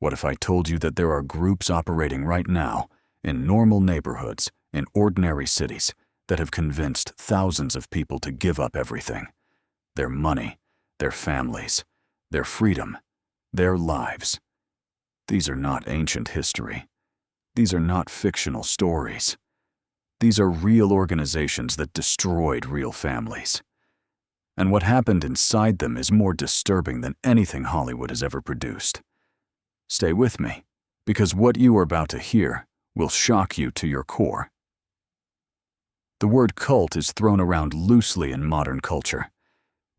What if I told you that there are groups operating right now in normal neighborhoods, in ordinary cities, that have convinced thousands of people to give up everything? Their money, their families, their freedom, their lives. These are not ancient history. These are not fictional stories. These are real organizations that destroyed real families. And what happened inside them is more disturbing than anything Hollywood has ever produced. Stay with me, because what you are about to hear will shock you to your core. The word cult is thrown around loosely in modern culture.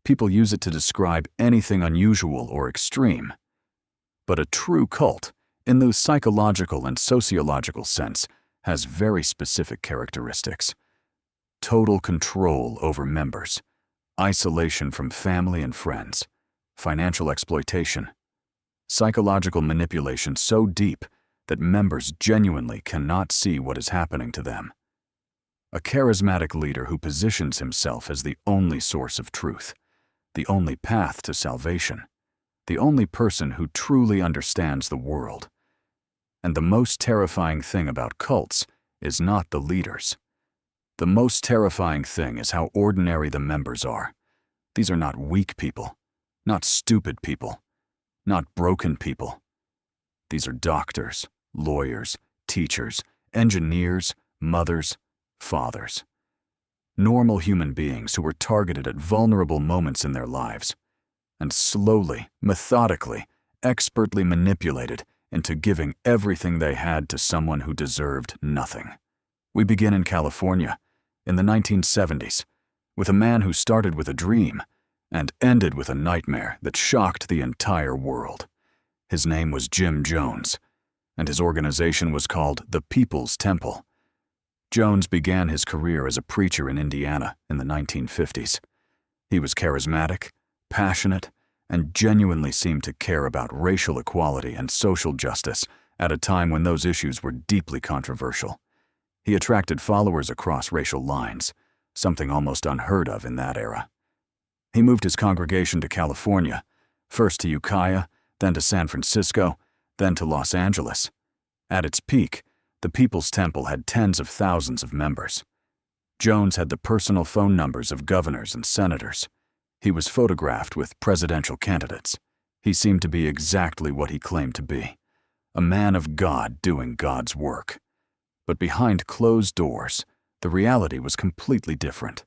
People use it to describe anything unusual or extreme. But a true cult, in the psychological and sociological sense, has very specific characteristics. Total control over members, isolation from family and friends, financial exploitation, psychological manipulation so deep that members genuinely cannot see what is happening to them. A charismatic leader who positions himself as the only source of truth, the only path to salvation, the only person who truly understands the world. And the most terrifying thing about cults is not the leaders. The most terrifying thing is how ordinary the members are. These are not weak people, not stupid people, not broken people. These are doctors, lawyers, teachers, engineers, mothers, fathers. Normal human beings who were targeted at vulnerable moments in their lives, and slowly, methodically, expertly manipulated into giving everything they had to someone who deserved nothing. We begin in California, in the 1970s, with a man who started with a dream and ended with a nightmare that shocked the entire world. His name was Jim Jones, and his organization was called the People's Temple. Jones began his career as a preacher in Indiana in the 1950s. He was charismatic, passionate, and genuinely seemed to care about racial equality and social justice at a time when those issues were deeply controversial. He attracted followers across racial lines, something almost unheard of in that era. He moved his congregation to California, first to Ukiah, then to San Francisco, then to Los Angeles. At its peak, the People's Temple had tens of thousands of members. Jones had the personal phone numbers of governors and senators. He was photographed with presidential candidates. He seemed to be exactly what he claimed to be, a man of God doing God's work. But behind closed doors, the reality was completely different.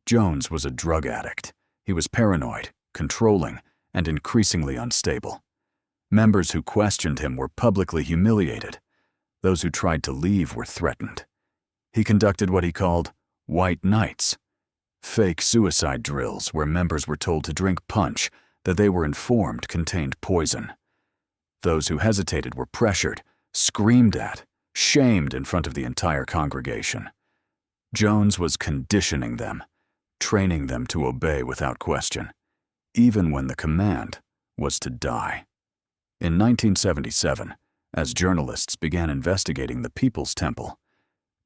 Jones was a drug addict. He was paranoid, controlling, and increasingly unstable. Members who questioned him were publicly humiliated. Those who tried to leave were threatened. He conducted what he called white nights, fake suicide drills where members were told to drink punch that they were informed contained poison. Those who hesitated were pressured, screamed at, shamed in front of the entire congregation. Jones was conditioning them, training them to obey without question, even when the command was to die. In 1977, as journalists began investigating the People's Temple,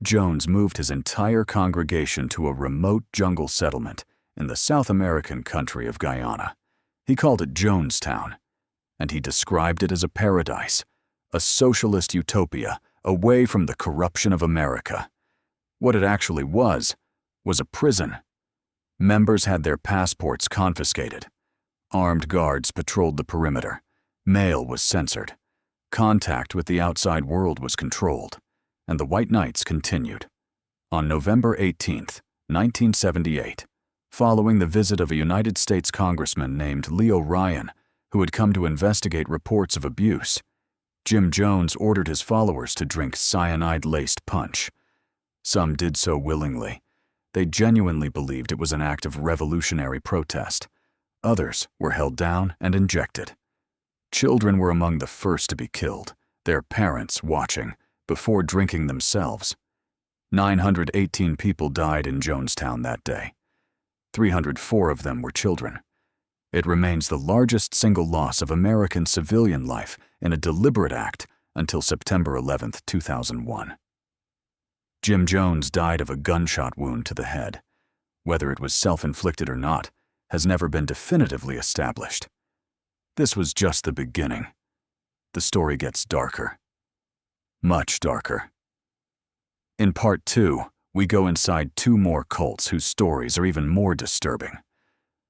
Jones moved his entire congregation to a remote jungle settlement in the South American country of Guyana. He called it Jonestown, and he described it as a paradise, a socialist utopia away from the corruption of America. What it actually was a prison. Members had their passports confiscated. Armed guards patrolled the perimeter. Mail was censored. Contact with the outside world was controlled, and the White Nights continued. On November 18, 1978, following the visit of a United States congressman named Leo Ryan, who had come to investigate reports of abuse, Jim Jones ordered his followers to drink cyanide-laced punch. Some did so willingly. They genuinely believed it was an act of revolutionary protest. Others were held down and injected. Children were among the first to be killed, their parents watching, before drinking themselves. 918 people died in Jonestown that day. 304 of them were children. It remains the largest single loss of American civilian life in a deliberate act until September 11, 2001. Jim Jones died of a gunshot wound to the head. Whether it was self-inflicted or not has never been definitively established. This was just the beginning. the story gets darker. Much darker. In part 2, we go inside 2 more cults whose stories are even more disturbing.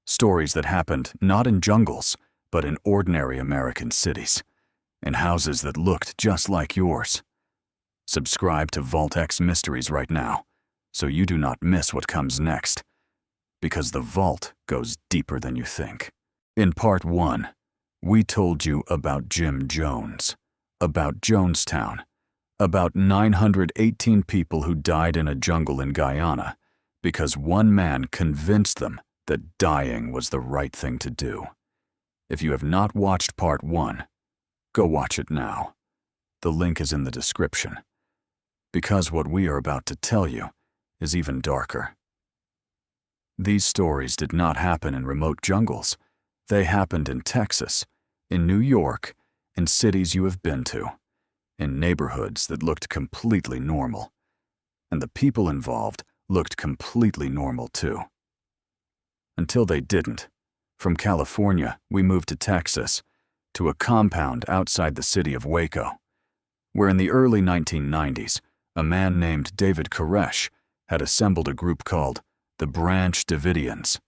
Stories that happened not in jungles, but in ordinary American cities, in houses that looked just like yours. Subscribe to VaultX Mysteries right now, so you do not miss what comes next, because the vault goes deeper than you think. In part 1, we told you about Jim Jones, about Jonestown, about 918 people who died in a jungle in Guyana because one man convinced them that dying was the right thing to do. If you have not watched part 1, go watch it now. The link is in the description. Because what we are about to tell you is even darker. These stories did not happen in remote jungles. They happened in Texas, in New York, in cities you have been to, in neighborhoods that looked completely normal. And the people involved looked completely normal too. Until they didn't. From California, we moved to Texas, to a compound outside the city of Waco, where in the early 1990s, a man named David Koresh had assembled a group called the Branch Davidians.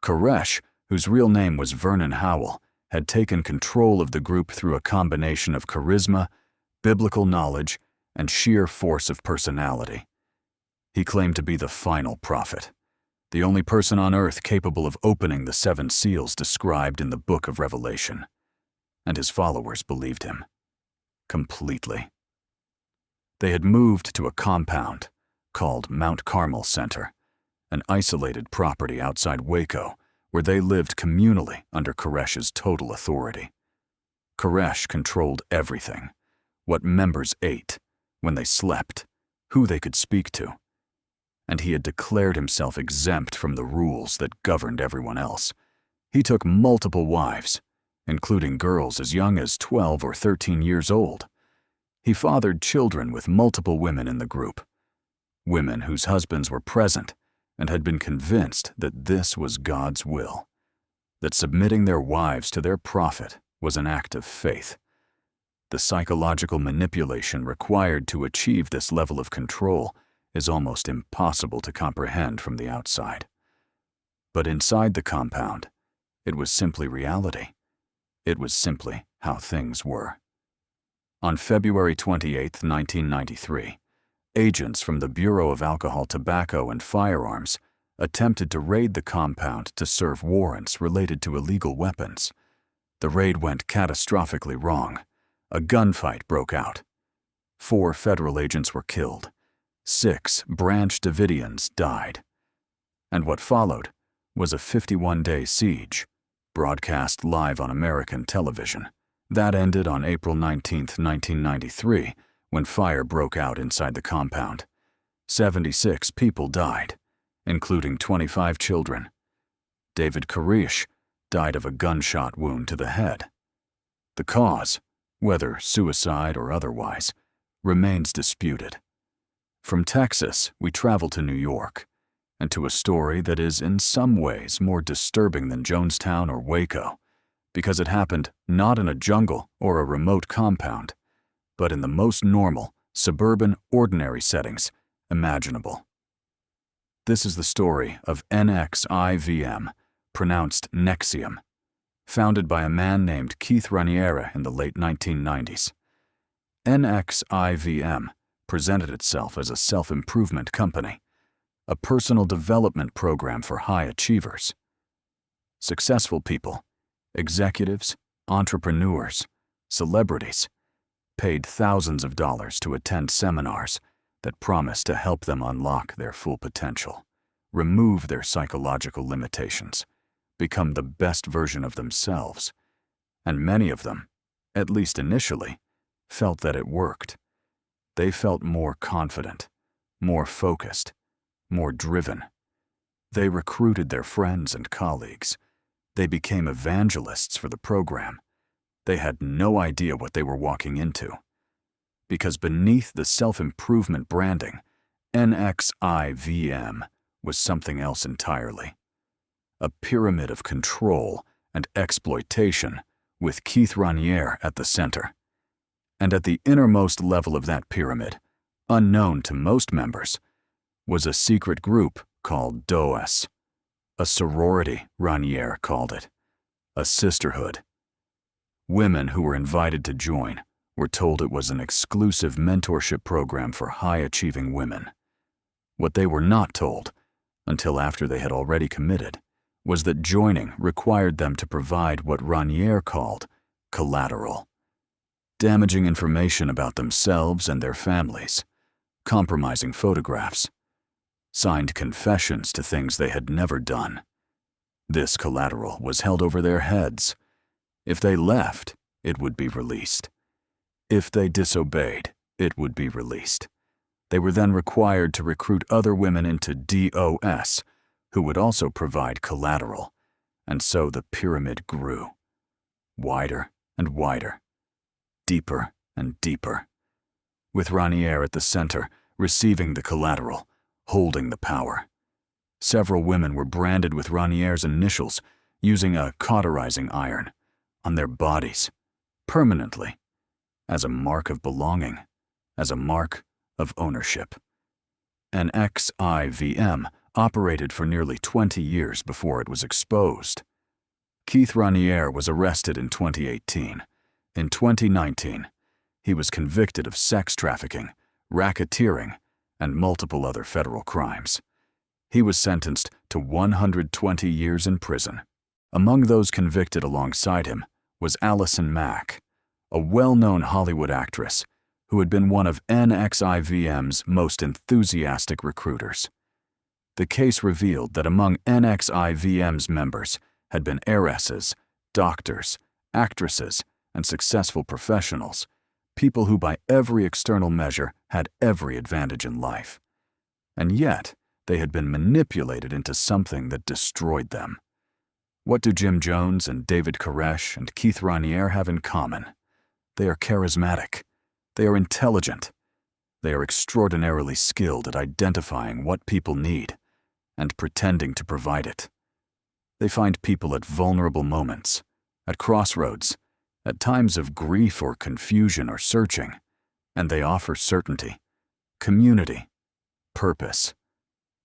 Koresh, whose real name was Vernon Howell, had taken control of the group through a combination of charisma, biblical knowledge, and sheer force of personality. He claimed to be the final prophet, the only person on earth capable of opening the 7 seals described in the book of Revelation. And his followers believed him. Completely. They had moved to a compound called Mount Carmel Center, an isolated property outside Waco where they lived communally under Koresh's total authority. Koresh controlled everything: what members ate, when they slept, who they could speak to. And he had declared himself exempt from the rules that governed everyone else. He took multiple wives, including girls as young as 12 or 13 years old. He fathered children with multiple women in the group, women whose husbands were present and had been convinced that this was God's will, that submitting their wives to their prophet was an act of faith. The psychological manipulation required to achieve this level of control is almost impossible to comprehend from the outside. But inside the compound, it was simply reality. It was simply how things were. On February 28, 1993, agents from the Bureau of Alcohol, Tobacco, and Firearms attempted to raid the compound to serve warrants related to illegal weapons. The raid went catastrophically wrong. A gunfight broke out. 4 federal agents were killed. 6 Branch Davidians died. And what followed was a 51-day siege, broadcast live on American television. That ended on April 19, 1993, when fire broke out inside the compound. 76 people died, including 25 children. David Koresh died of a gunshot wound to the head. The cause, whether suicide or otherwise, remains disputed. From Texas, we travel to New York, and to a story that is in some ways more disturbing than Jonestown or Waco, because it happened not in a jungle or a remote compound, but in the most normal, suburban, ordinary settings imaginable. This is the story of NXIVM, pronounced NXIVM, founded by a man named Keith Raniere in the late 1990s. NXIVM presented itself as a self-improvement company, a personal development program for high achievers. Successful people, executives, entrepreneurs, celebrities, paid thousands of dollars to attend seminars that promised to help them unlock their full potential, remove their psychological limitations, become the best version of themselves. And many of them, at least initially, felt that it worked. They felt more confident, more focused, more driven. They recruited their friends and colleagues. They became evangelists for the program. They had no idea what they were walking into. Because beneath the self-improvement branding, NXIVM was something else entirely. A pyramid of control and exploitation with Keith Raniere at the center. And at the innermost level of that pyramid, unknown to most members, was a secret group called DOS, a sorority, Raniere called it, a sisterhood. Women who were invited to join were told it was an exclusive mentorship program for high-achieving women. What they were not told, until after they had already committed, was that joining required them to provide what Raniere called collateral. Damaging information about themselves and their families, compromising photographs, signed confessions to things they had never done. This collateral was held over their heads. If they left, it would be released. If they disobeyed, it would be released. They were then required to recruit other women into DOS, who would also provide collateral, and so the pyramid grew. Wider and wider, deeper and deeper, with Raniere at the center, receiving the collateral, holding the power. Several women were branded with Raniere's initials, using a cauterizing iron, on their bodies, permanently, as a mark of belonging, as a mark of ownership. NXIVM operated for nearly 20 years before it was exposed. Keith Raniere was arrested in 2018. In 2019, he was convicted of sex trafficking, racketeering, and multiple other federal crimes. He was sentenced to 120 years in prison. Among those convicted alongside him was Allison Mack, a well-known Hollywood actress who had been one of NXIVM's most enthusiastic recruiters. The case revealed that among NXIVM's members had been heiresses, doctors, actresses, and successful professionals, people who by every external measure had every advantage in life. And yet, they had been manipulated into something that destroyed them. What do Jim Jones and David Koresh and Keith Raniere have in common? They are charismatic. They are intelligent. They are extraordinarily skilled at identifying what people need and pretending to provide it. They find people at vulnerable moments, at crossroads, at times of grief or confusion or searching, and they offer certainty, community, purpose,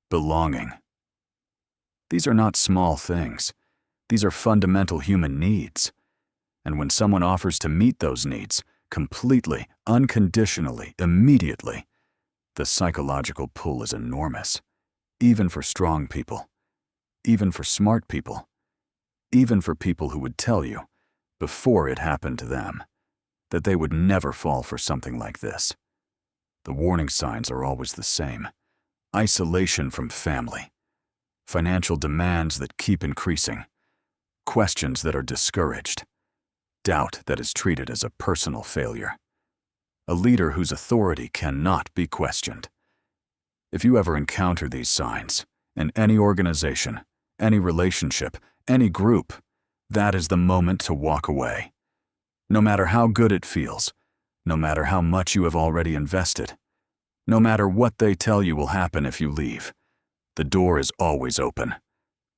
belonging. These are not small things. These are fundamental human needs. And when someone offers to meet those needs, completely, unconditionally, immediately, the psychological pull is enormous, even for strong people, even for smart people, even for people who would tell you, before it happened to them, that they would never fall for something like this. The warning signs are always the same: isolation from family, financial demands that keep increasing, questions that are discouraged, doubt that is treated as a personal failure, a leader whose authority cannot be questioned. If you ever encounter these signs, in any organization, any relationship, any group, that is the moment to walk away. No matter how good it feels, no matter how much you have already invested, no matter what they tell you will happen if you leave, the door is always open,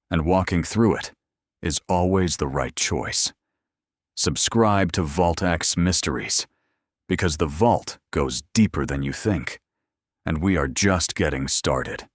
and walking through it is always the right choice. Subscribe to VaultX Mysteries, because the vault goes deeper than you think, and we are just getting started.